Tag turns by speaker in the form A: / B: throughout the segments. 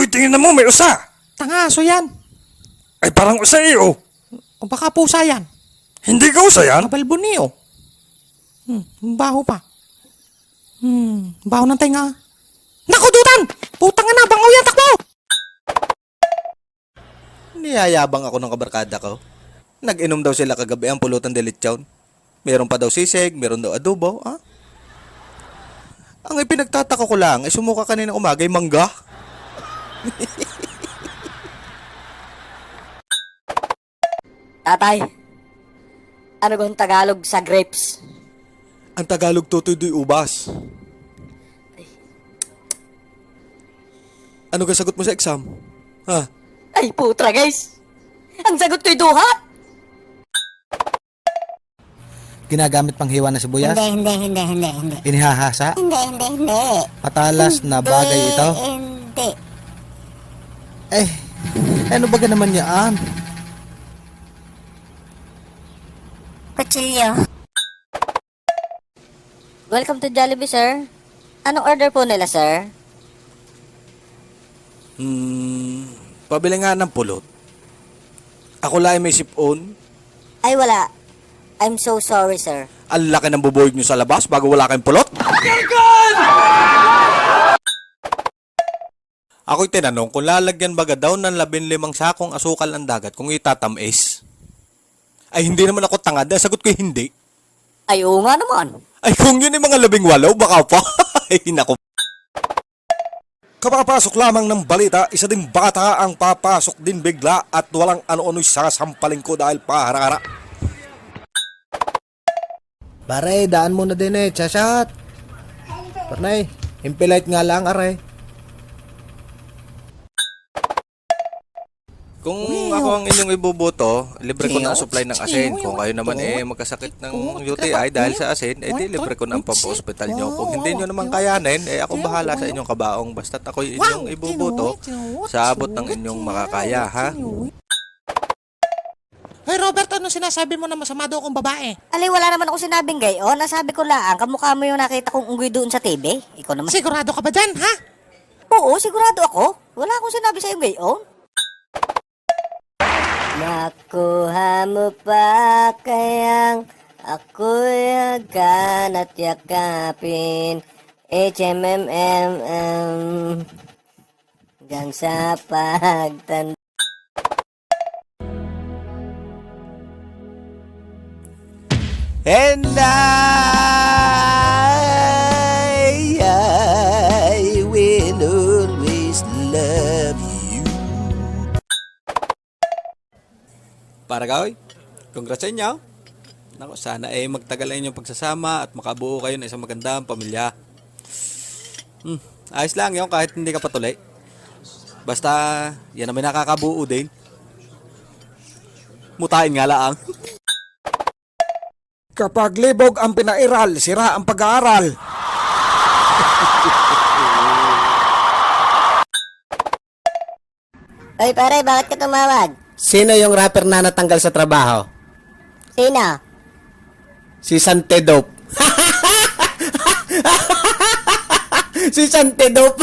A: Uy, tingin na mo, may usa.
B: Tangaso yan.
A: Ay, parang usa iyo.
B: O baka pusa yan.
A: Hindi ka usa yan?
B: Kabalbuni oh. Baho pa. Baho ng tenga. Naku, dutan! Putang na, bangaw yan, takbo!
C: Niyayabang ako ng kabarkada ko. Nag-inom daw sila kagabi ang pulutan de lechon. Meron pa daw sisig, meron daw adobo, ha? Ang ipinagtataka ko lang ay sumuka kanina umaga ay mangga.
D: Tatay, ano bang Tagalog sa grapes?
C: Ang Tagalog tutuy ubas. Ano ka sagot mo sa exam? Ha?
D: Ay putra guys! Ang sagot ko'y duha!
B: Ginagamit pang hiwa na sibuyas?
E: Hindi.
B: Inihahasa?
E: Hindi.
B: Patalas na bagay ito?
E: Hindi.
B: Eh, ano ba naman yan?
E: Kutsilyo.
D: Welcome to Jollibee, sir. Anong order po nila, sir?
C: Pabili nga ng pulot. Ako lang ay may sipon.
D: Ay wala. I'm so sorry, sir.
C: Ang laki ng bubuhig nyo sa labas bago wala kayong pulot. Ako'y tinanong kung lalagyan baga daw ng 15 sakong asukal ng dagat kung itatamis. Ay hindi naman ako tanga dahil sagot ko hindi.
D: Ay oo nga naman.
C: Ay kung yun yung mga 18 baka pa. Ay naku.
A: Kapapasok lamang ng balita, isa ding bata ang papasok din bigla at walang ano-ano'y sasampalin ko dahil paharara.
B: Pare, daan mo na din eh, chashat. Parnay, impilite nga lang, aray.
C: Kung ako ang inyong ibubuto, libre ko na ang supply ng asin. Kung kayo naman magkasakit ng UTI dahil sa asin, di libre ko na ang pampa-hospital nyo. Kung hindi nyo naman kayanin, ako bahala sa inyong kabaong. Basta't ako inyong ibubuto sa abot ng inyong makakaya, ha?
B: Hoy Robert, ano sinasabi mo na masama daw akong babae?
D: Alay, wala naman ako sinabing gayon. Nasabi ko lang, kamukha mo yung nakita kong unggoy doon sa TV. Ikaw naman.
B: Sigurado ka ba dyan, ha?
D: Oo, sigurado ako. Wala akong sinabi sa'yo gayon. Nakuha mo pa kayang ako'y hagan at yakapin. HMMMM hanggang sa pagtanda.
C: And I will always love you. Para kaoy, congrats sa inyo. Naku, sana magtagal na inyong pagsasama at makabuo kayo ng isang magandang pamilya. Ayos lang yun kahit hindi ka patuloy. Basta, yan naman nakakabuo din. Mutain nga lang.
A: Kapag libog ang pinairal, sira ang pag-aaral.
D: Oy pare, bakit ka tumawag?
B: Sino yung rapper na natanggal sa trabaho?
D: Sino?
B: Si Santedope. Si Santedope.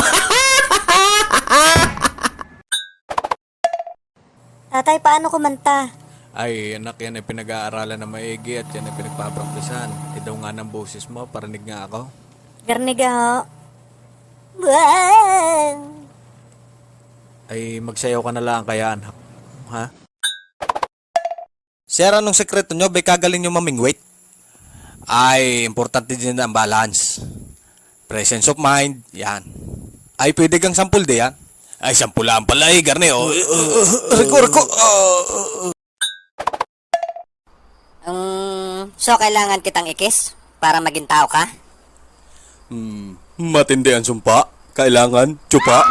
D: Tatay, paano kumanta?
C: Ay, anak, yan ay pinag-aaralan na maigi at yan ay pinagpapraktisan. Daw nga ng boses mo, parinig nga ako.
D: Garniga ho. Wow!
C: Ay, magsayaw ka na lang kaya, anak. Ha? Sir, anong sekreto nyo? Bay kagaling nyo mamingwit? Ay, importante din ang balance. Presence of mind, yan. Ay, pwede kang sampul di yan. Ay, sampulaan pala garni. Reko.
D: So kailangan kitang ikis para maging tao ka?
C: Matindi ang sumpa. Kailangan, tsupa.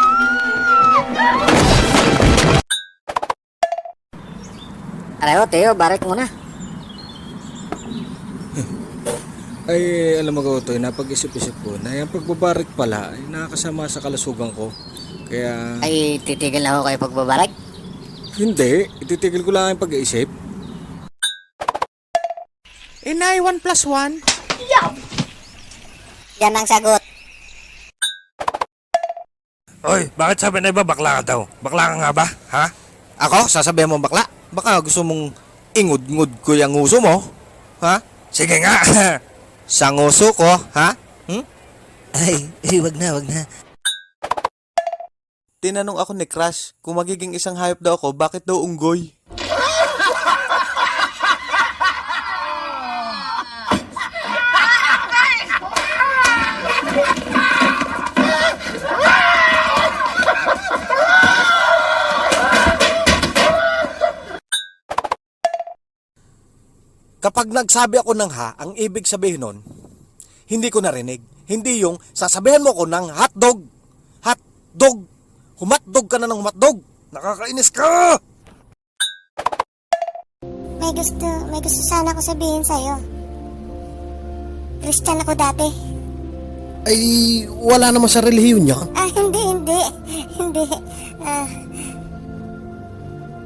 D: Areho, Teo, barik muna.
A: Ay, alam mo ko ito, napag-isip-isip ko na yung pagbabarik pala ay nakakasama sa kalasugan ko. Kaya,
D: Ay, titigil na ako kayo pagbabarik.
A: hindi, ititigil ko lang ang pag-iisip.
B: Inay, 1 plus 1?
D: Yan ang sagot.
A: Oy, bakit sabi na iba bakla ka daw? Bakla ka nga ba? Ha? Ako? Sasabihin mo bakla? Baka gusto mong ingud-ngud ko yung nguso mo? Ha? Sige nga. Sa nguso ko, ha? Ay, wag na, wag na.
C: Tinanong ako ni Crush kung magiging isang hayop daw ako, bakit daw unggoy?
A: Kapag nagsabi ako ng ha, ang ibig sabihin nun, hindi ko narinig. Hindi yung sasabihin mo ko ng hotdog. Hotdog. Humatdog ka na ng humatdog. Nakakainis ka!
E: May gusto sana ako sabihin sa'yo. Christian ako dati.
B: Ay, wala naman sa relihiyon niya.
E: Hindi.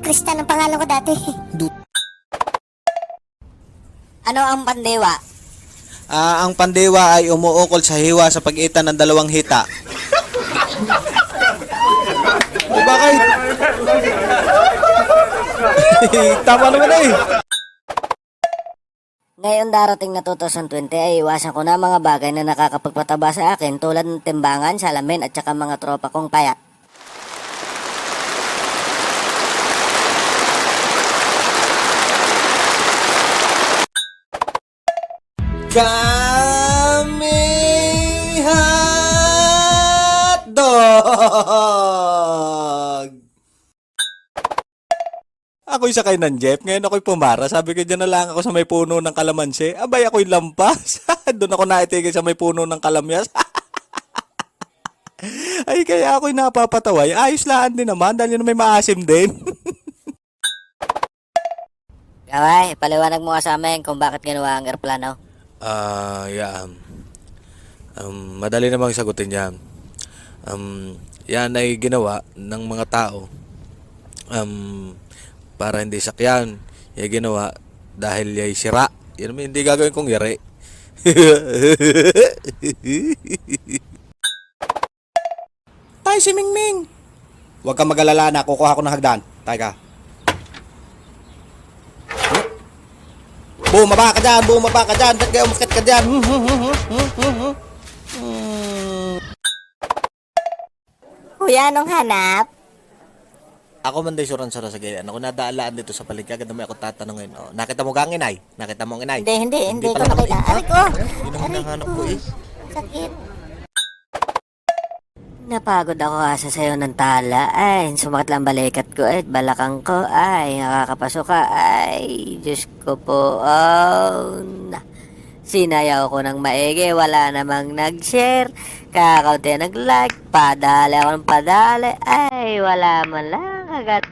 E: Christian ang pangalan ko dati.
D: Ano ang pandewa?
C: Ang pandewa ay umuukol sa hiwa sa pagitan ng dalawang hita.
A: Bakit? Tama naman eh.
D: Ngayon darating na 2020 ay iwasan ko na mga bagay na nakakapagpataba sa akin tulad ng timbangan, salamin at saka mga tropa kong payat.
C: Kami hotdog! Ako'y sakay ng jeep, ngayon ako'y pumara. Sabi ko, dyan na lang ako sa may puno ng kalamansi. Abay, ako'y lampas. Doon ako naitigil sa may puno ng kalamyas. Ay, kaya ako'y napapataway. Ayos lang din naman, dahil yun may maasim din.
D: Kaway, paliwanag mo nga sa amin kung bakit ginawa ang aeroplano.
C: Madali namang sagutin yan. Yan ay ginawa ng mga tao. Para hindi sakyan. Yan ginawa dahil yay sira. Yan naman hindi gagawin kong yari.
B: Tay, si Mingming.
A: Huwag kang mag-alala na, kukuha ko ng hagdan. Tay ka. Bumaba ka dyan, Ba't kayo umuskat ka dyan?
E: Kuya, anong hanap?
C: Ako man day suran-sura sa ganyan. Ako nadaalaan dito sa paligid. Agad na may ako tatanungin. Oh, nakita mo gang inay? Nakita mo ang inay?
E: Hindi ko
C: pala
E: nakita. Aray ko!
C: Yun ang hinahanap ko eh.
E: Sakit.
D: Napagod ako asa sa'yo ng tala. Ay, sumakit lang balikat ko at balakang ko. Ay, nakakapasok ka. Ay, Diyos ko po. Oh, sinayaw ko ng maigi. Wala namang nag-share. Kakaunti nag-like. Padali ako ng padali. Ay, wala man lang agad.